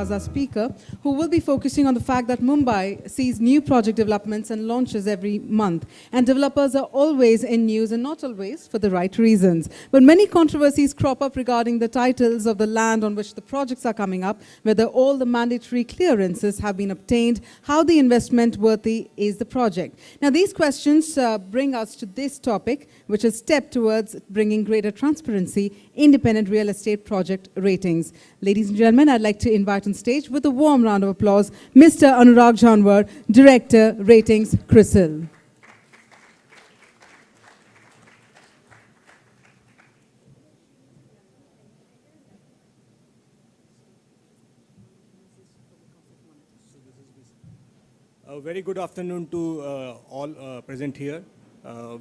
as our speaker, who will be focusing on the fact that Mumbai sees new project developments and launches every month. And developers are always in news, and not always for the right reasons. But many controversies crop up regarding the titles of the land on which the projects are coming up, whether all the mandatory clearances have been obtained, how the investment worthy is the project. Now, these questions bring us to this topic, which is a step towards bringing greater transparency, independent real estate project ratings. Ladies and gentlemen, I'd like to invite on stage with a warm round of applause, Mr. Anurag Janwar, Director, Ratings, CRISIL. A very good afternoon to all present here.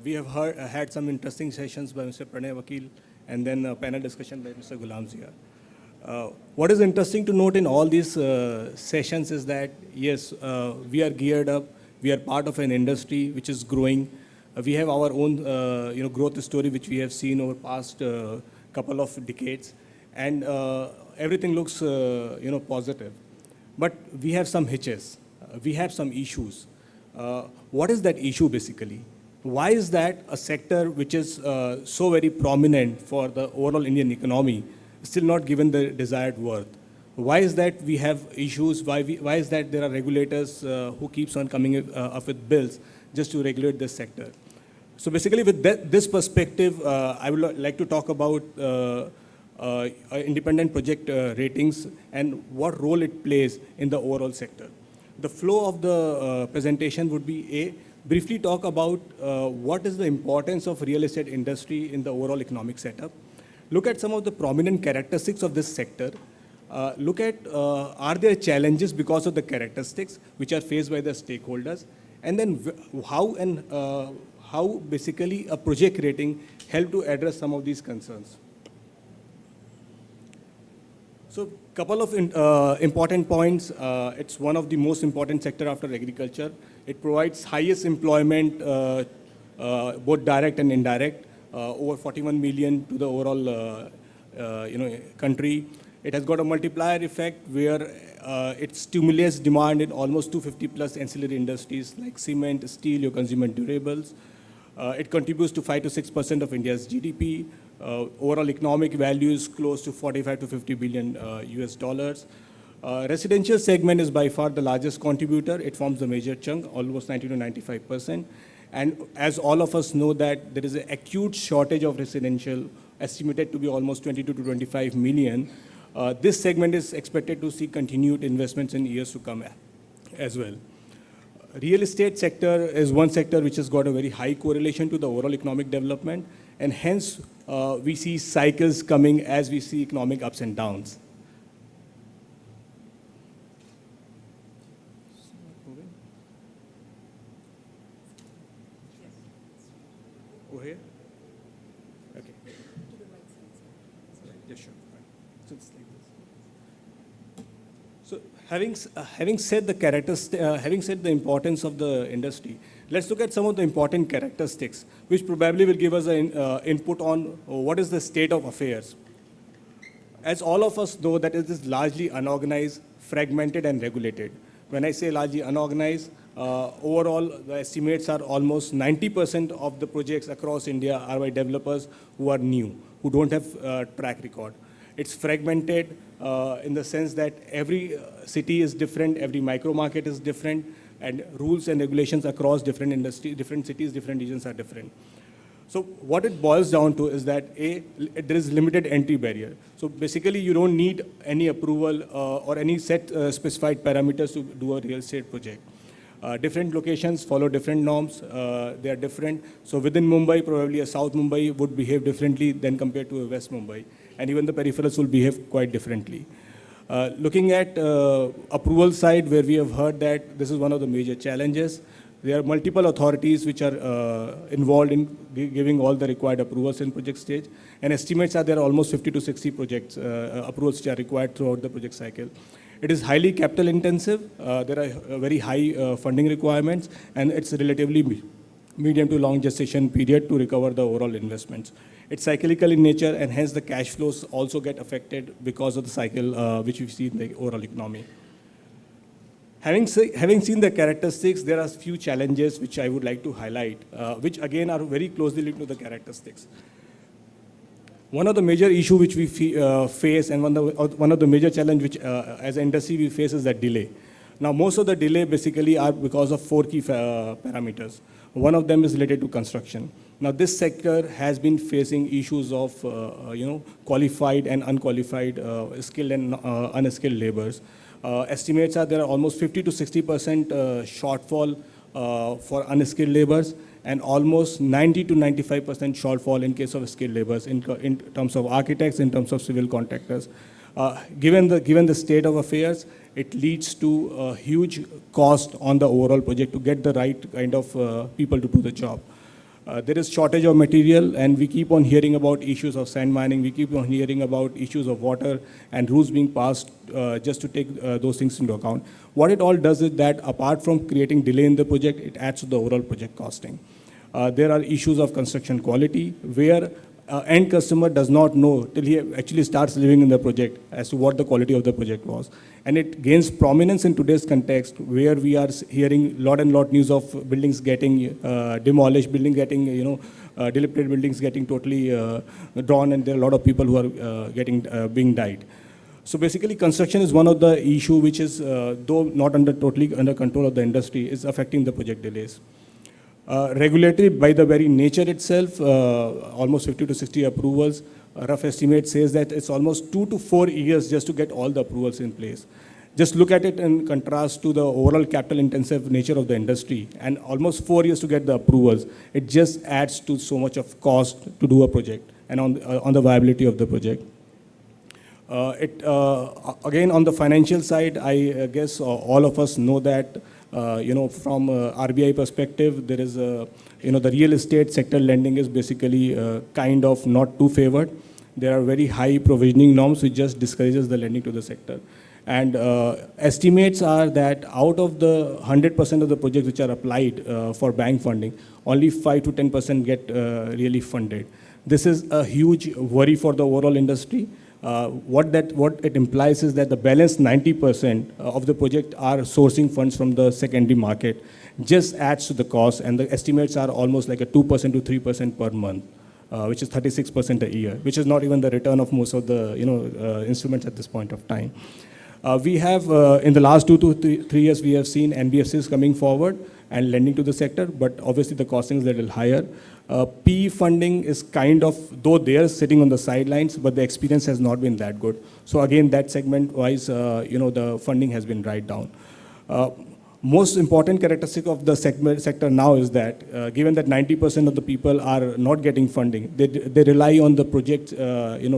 We have had some interesting sessions by Mr. Pranay Vakil and then a panel discussion by Mr. Ghulam Zia. What is interesting to note in all these sessions is that, yes, we are geared up, we are part of an industry which is growing. We have our own growth story which we have seen over past couple of decades, and everything looks positive. But we have some hitches. We have some issues. What is that issue basically? Why is that a sector which is so very prominent for the overall Indian economy still not given the desired worth? Why is that we have issues? Why is that there are regulators who keeps on coming up with bills just to regulate this sector? So basically with this perspective, I would like to talk about independent project ratings and what role it plays in the overall sector. The flow of the presentation would be briefly talk about what is the importance of real estate industry in the overall economic setup. Look at some of the prominent characteristics of this sector. Look at are there challenges because of the characteristics which are faced by the stakeholders, and then how basically a project rating help to address some of these concerns. So, couple of important points. It's one of the most important sector after agriculture. It provides highest employment, both direct and indirect, over 41 million to the overall country. It has got a multiplier effect where it stimulates demand in almost 250 plus ancillary industries like cement, steel, your consumer durables. It contributes to 5 to 6% of India's GDP. Overall economic value is close to 45 to 50 billion US dollars. Residential segment is by far the largest contributor. It forms the major chunk, almost 90 to 95%. And as all of us know that there is an acute shortage of residential, estimated to be almost 22 to 25 million. This segment is expected to see continued investments in years to come as well. Real estate sector is one sector which has got a very high correlation to the overall economic development, and hence we see cycles coming as we see economic ups and downs. Over here? Okay. Yeah, sure. So it's like this. So having said the importance of the industry, let's look at some of the important characteristics, which probably will give us an input on what is the state of affairs. As all of us know, that it is largely unorganized, fragmented, and regulated. When I say largely unorganized, overall, the estimates are almost 90% of the projects across India are by developers who are new, who don't have track record. It's fragmented in the sense that every city is different, every micro market is different, and rules and regulations across different industries, different cities, different regions are different. So what it boils down to is that there is limited entry barrier. So basically you don't need any approval or any set specified parameters to do a real estate project. Different locations follow different norms, they are different. So within Mumbai, probably a South Mumbai would behave differently than compared to a West Mumbai. And even the peripherals will behave quite differently. Looking at approval side, where we have heard that this is one of the major challenges. There are multiple authorities which are involved in giving all the required approvals in project stage. And estimates are there are almost 50 to 60 projects, approvals which are required throughout the project cycle. It is highly capital intensive. There are very high funding requirements, and it's relatively medium to long gestation period to recover the overall investments. It's cyclical in nature, and hence the cash flows also get affected because of the cycle which we see in the overall economy. Having seen the characteristics, there are few challenges which I would like to highlight, which again are very closely linked to the characteristics. One of the major issue which we face, and one of the major challenge which as an industry we face, is that delay. Now, most of the delay basically are because of four key parameters. One of them is related to construction. Now, this sector has been facing issues of qualified and unqualified, skilled and unskilled laborers. Estimates are there are almost 50 to 60% shortfall for unskilled laborers, and almost 90 to 95% shortfall in case of skilled laborers in terms of architects, in terms of civil contractors. Given the state of affairs, it leads to a huge cost on the overall project to get the right kind of people to do the job. There is shortage of material, and we keep on hearing about issues of sand mining. We keep on hearing about issues of water and rules being passed just to take those things into account. What it all does is that apart from creating delay in the project, it adds to the overall project costing. There are issues of construction quality where end customer does not know till he actually starts living in the project as to what the quality of the project was. And it gains prominence in today's context where we are hearing lot and lot news of buildings getting demolished, buildings getting, dilapidated buildings getting totally drawn, and there are a lot of people who are being died. So basically, construction is one of the issue which is, though not totally under control of the industry, is affecting the project delays. Regulatory, by the very nature itself, almost 50 to 60 approvals. A rough estimate says that it's almost 2 to 4 years just to get all the approvals in place. Just look at it in contrast to the overall capital-intensive nature of the industry, and almost 4 years to get the approvals. It just adds to so much of cost to do a project and on the viability of the project. Again, on the financial side, I guess all of us know that from RBI perspective, there is the real estate sector lending is basically kind of not too favored. There are very high provisioning norms which just discourages the lending to the sector. And estimates are that out of the 100% of the projects which are applied for bank funding, only 5 to 10% get really funded. This is a huge worry for the overall industry. What it implies is that the balance 90% of the project are sourcing funds from the secondary market, just adds to the cost, and the estimates are almost like a 2% to 3% per month, which is 36% a year, which is not even the return of most of the instruments at this point of time. We have, in the last 2 to 3 years, we have seen NBFCs coming forward and lending to the sector, but obviously the costing is a little higher. PE funding is kind of, though they are sitting on the sidelines, but the experience has not been that good. So again, that segment-wise, the funding has been right down. Most important characteristic of the sector now is that, given that 90% of the people are not getting funding, they rely on the project,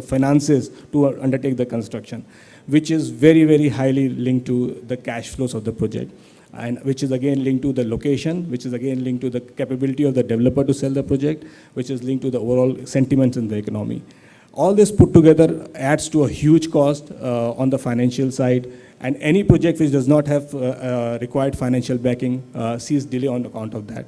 finances to undertake the construction, which is very, very highly linked to the cash flows of the project, and which is again linked to the location, which is again linked to the capability of the developer to sell the project, which is linked to the overall sentiments in the economy. All this put together adds to a huge cost on the financial side, and any project which does not have required financial backing sees delay on account of that.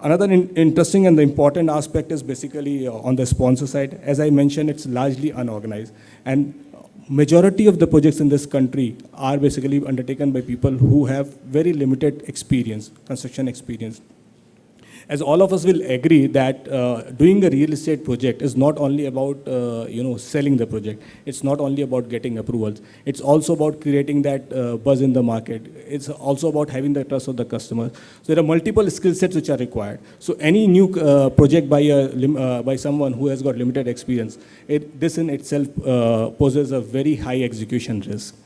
Another interesting and the important aspect is basically on the sponsor side. As I mentioned, it's largely unorganized, and majority of the projects in this country are basically undertaken by people who have very limited experience, construction experience. As all of us will agree that doing a real estate project is not only about selling the project. It's not only about getting approvals. It's also about creating that buzz in the market. It's also about having the trust of the customer. So there are multiple skill sets which are required. So any new project by someone who has got limited experience, this in itself poses a very high execution risk.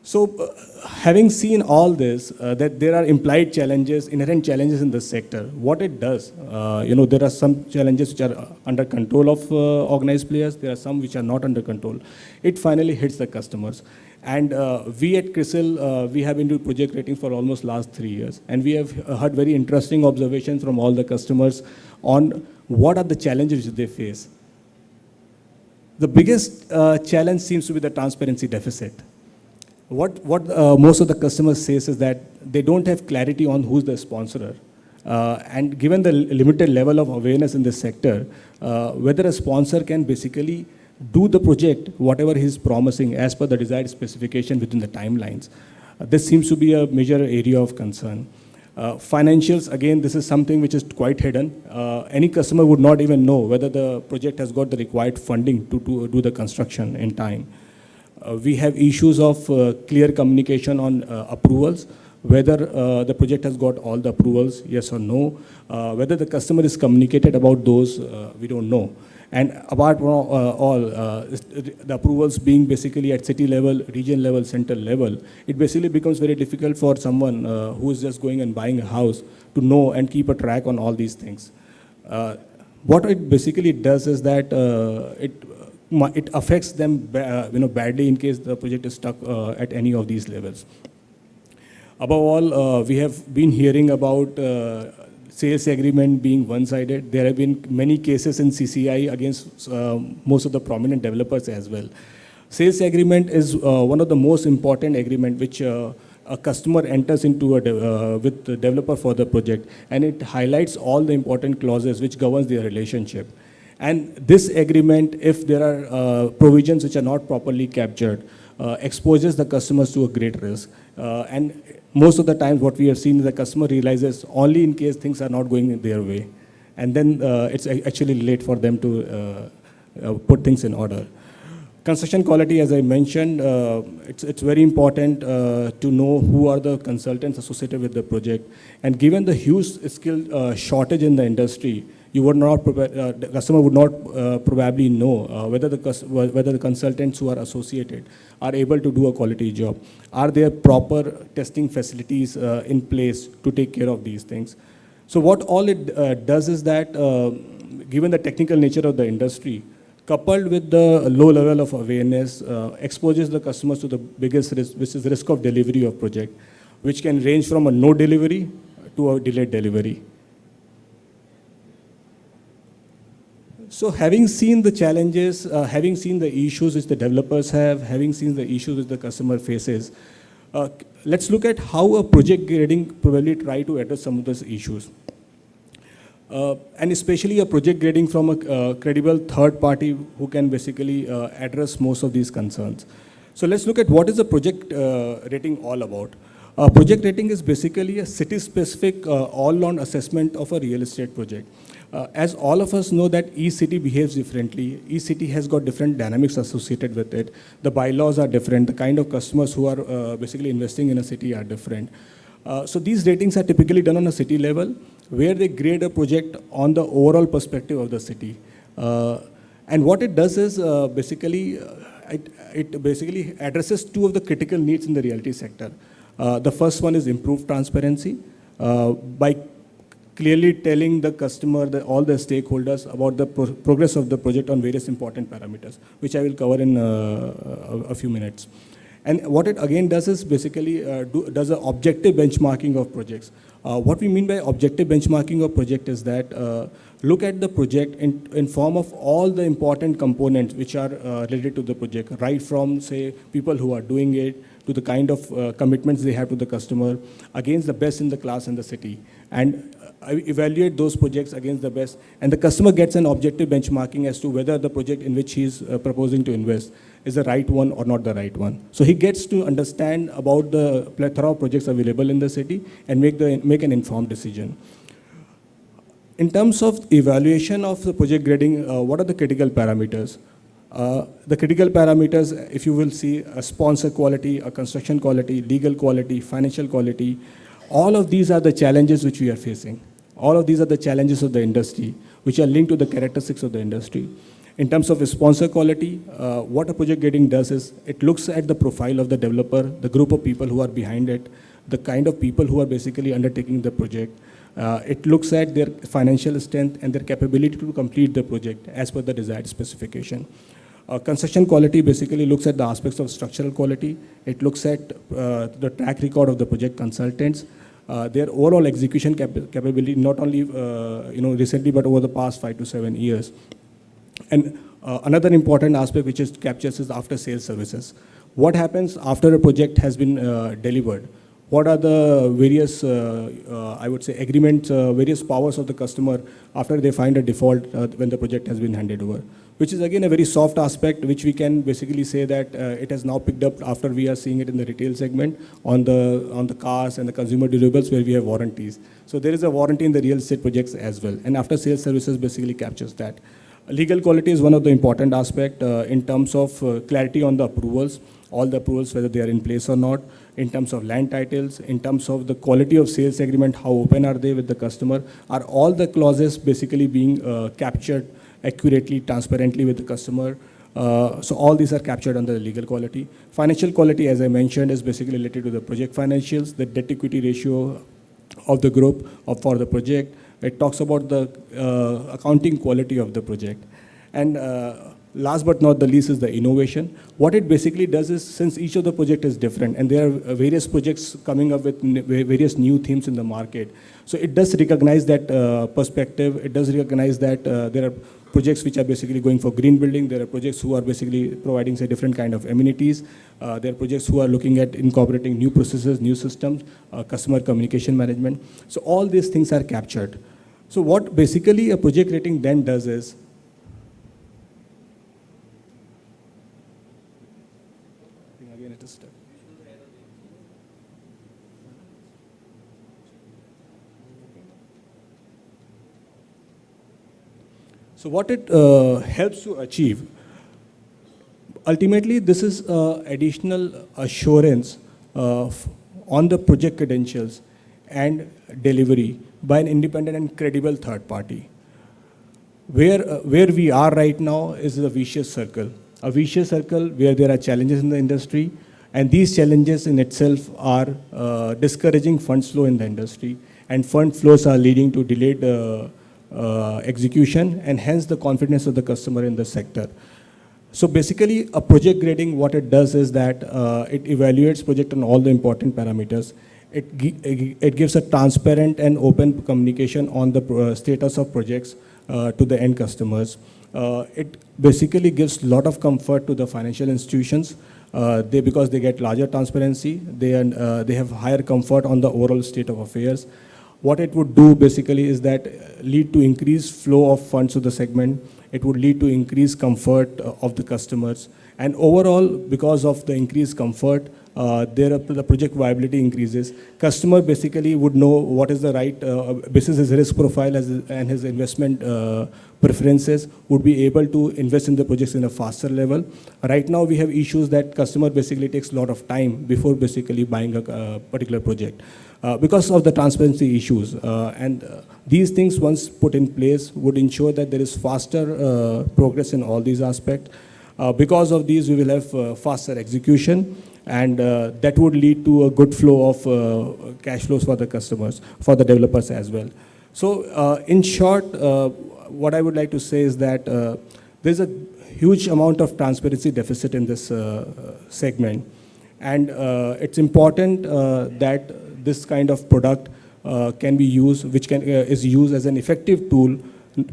So having seen all this, that there are implied challenges, inherent challenges in this sector, what it does, there are some challenges which are under control of organized players, there are some which are not under control. It finally hits the customers. And we at CRISIL, we have been doing project rating for almost last 3 years. And we have heard very interesting observations from all the customers on what are the challenges which they face. The biggest challenge seems to be the transparency deficit. what most of the customers says is that they don't have clarity on who's the sponsor. And given the limited level of awareness in this sector, whether a sponsor can basically do the project, whatever he's promising as per the desired specification within the timelines. This seems to be a major area of concern. Financials, again, this is something which is quite hidden. Any customer would not even know whether the project has got the required funding to do the construction in time. We have issues of clear communication on approvals, whether the project has got all the approvals, yes or no. Whether the customer is communicated about those, we don't know. And apart from the approvals being basically at city level, region level, central level, it basically becomes very difficult for someone who is just going and buying a house to know and keep a track on all these things. What it basically does is that it affects them badly in case the project is stuck at any of these levels. Above all, we have been hearing about sales agreement being one-sided. There have been many cases in CCI against most of the prominent developers as well. Sales agreement is one of the most important agreement which a customer enters into with the developer for the project, and it highlights all the important clauses which governs their relationship. And this agreement, if there are provisions which are not properly captured, exposes the customers to a great risk. And most of the times what we have seen is the customer realizes only in case things are not going their way. And then it's actually late for them to put things in order. Construction quality, as I mentioned, it's very important to know who are the consultants associated with the project. And given the huge skill shortage in the industry, you would not, the customer would not probably know whether the consultants who are associated are able to do a quality job. Are there proper testing facilities in place to take care of these things? So what all it does is that, given the technical nature of the industry, coupled with the low level of awareness, exposes the customers to the biggest risk, which is the risk of delivery of project, which can range from a no delivery to a delayed delivery. So having seen the challenges, having seen the issues which the developers have, having seen the issues which the customer faces, let's look at how a project grading probably try to address some of those issues. And especially a project grading from a credible third party who can basically address most of these concerns. So let's look at what is a project rating all about. Project rating is basically a city-specific all-round assessment of a real estate project. As all of us know that each city behaves differently, each city has got different dynamics associated with it. The bylaws are different, the kind of customers who are basically investing in a city are different. So these ratings are typically done on a city level, where they grade a project on the overall perspective of the city. And what it does is basically, it basically addresses two of the critical needs in the realty sector. The first one is improved transparency by clearly telling the customer, all the stakeholders about the progress of the project on various important parameters, which I will cover in a few minutes. And what it again does is basically does an objective benchmarking of projects. What we mean by objective benchmarking of project is that look at the project in form of all the important components which are related to the project, right from, say, people who are doing it, to the kind of commitments they have to the customer, against the best in the class in the city. And evaluate those projects against the best, and the customer gets an objective benchmarking as to whether the project in which he is proposing to invest is the right one or not the right one. So he gets to understand about the plethora of projects available in the city and make an informed decision. In terms of evaluation of the project grading, what are the critical parameters? The critical parameters, if you will see, a sponsor quality, a construction quality, legal quality, financial quality, all of these are the challenges which we are facing. All of these are the challenges of the industry, which are linked to the characteristics of the industry. In terms of sponsor quality, what a project grading does is, it looks at the profile of the developer, the group of people who are behind it, the kind of people who are basically undertaking the project. It looks at their financial strength and their capability to complete the project as per the desired specification. Construction quality basically looks at the aspects of structural quality. It looks at the track record of the project consultants, their overall execution capability, not only recently, but over the past 5 to 7 years. And another important aspect which is captures is after sales services. what happens after a project has been delivered? What are the various, I would say, agreements, various powers of the customer after they find a default when the project has been handed over? Which is again a very soft aspect, which we can basically say that it has now picked up after we are seeing it in the retail segment on the cars and the consumer durables where we have warranties. So there is a warranty in the real estate projects as well. And after sales services basically captures that. Legal quality is one of the important aspect in terms of clarity on the approvals, all the approvals, whether they are in place or not, in terms of land titles, in terms of the quality of sales agreement, how open are they with the customer, are all the clauses basically being captured accurately, transparently with the customer. So all these are captured under the legal quality. Financial quality, as I mentioned, is basically related to the project financials, the debt equity ratio of the group for the project. It talks about the accounting quality of the project. And last but not the least is the innovation. What it basically does is, since each of the project is different and there are various projects coming up with various new themes in the market, so it does recognize that perspective. It does recognize that there are projects which are basically going for green building. There are projects who are basically providing, say, different kind of amenities. There are projects who are looking at incorporating new processes, new systems, customer communication management. So all these things are captured. So what basically a project rating then does is, again it is stuck. So what it helps to achieve, ultimately this is additional assurance on the project credentials and delivery by an independent and credible third party. Where we are right now is a vicious circle where there are challenges in the industry, and these challenges in itself are discouraging funds flow in the industry, and fund flows are leading to delayed execution, and hence the confidence of the customer in the sector. So basically, a project grading, what it does is that it evaluates project on all the important parameters. It gives a transparent and open communication on the status of projects to the end customers. It basically gives a lot of comfort to the financial institutions. Because they get larger transparency, they have higher comfort on the overall state of affairs. What it would do basically is that lead to increased flow of funds to the segment. It would lead to increased comfort of the customers. And overall, because of the increased comfort, the project viability increases. Customer basically would know what is the right, basis his risk profile and his investment preferences, would be able to invest in the projects in a faster level. Right now, we have issues that customer basically takes a lot of time before basically buying a particular project. Because of the transparency issues. These things, once put in place, would ensure that there is faster progress in all these aspects. Because of these, we will have faster execution, and that would lead to a good flow of cash flows for the customers, for the developers as well. So in short, what I would like to say is that there's a huge amount of transparency deficit in this segment. And it's important that this kind of product can be used, which is used as an effective tool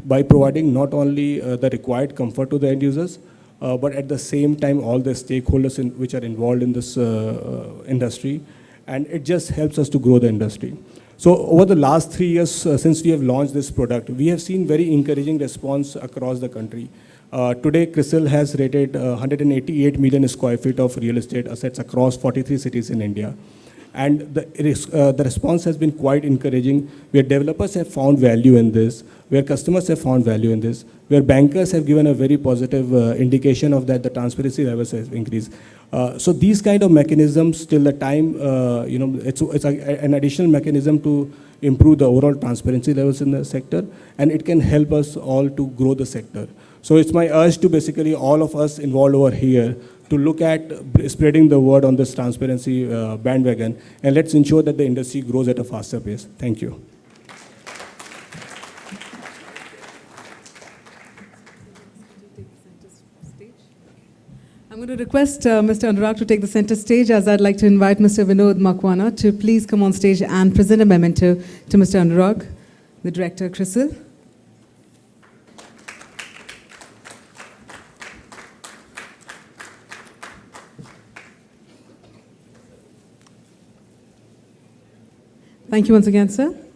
by providing not only the required comfort to the end users, but at the same time all the stakeholders which are involved in this industry. And it just helps us to grow the industry. So over the last 3 years since we have launched this product, we have seen very encouraging response across the country. Today, CRISIL has rated 188 million square feet of real estate assets across 43 cities in India. And the response has been quite encouraging, where developers have found value in this, where customers have found value in this, where bankers have given a very positive indication of that the transparency levels have increased. So these kind of mechanisms, till the time, it's an additional mechanism to improve the overall transparency levels in the sector, and it can help us all to grow the sector. So it's my urge to basically all of us involved over here to look at spreading the word on this transparency bandwagon, and let's ensure that the industry grows at a faster pace. Thank you. I'm going to request Mr. Anurag to take the center stage, as I'd like to invite Mr. Vinod Makwana to please come on stage and present a memento to Mr. Anurag, the Director, CRISIL. Thank you once again, sir.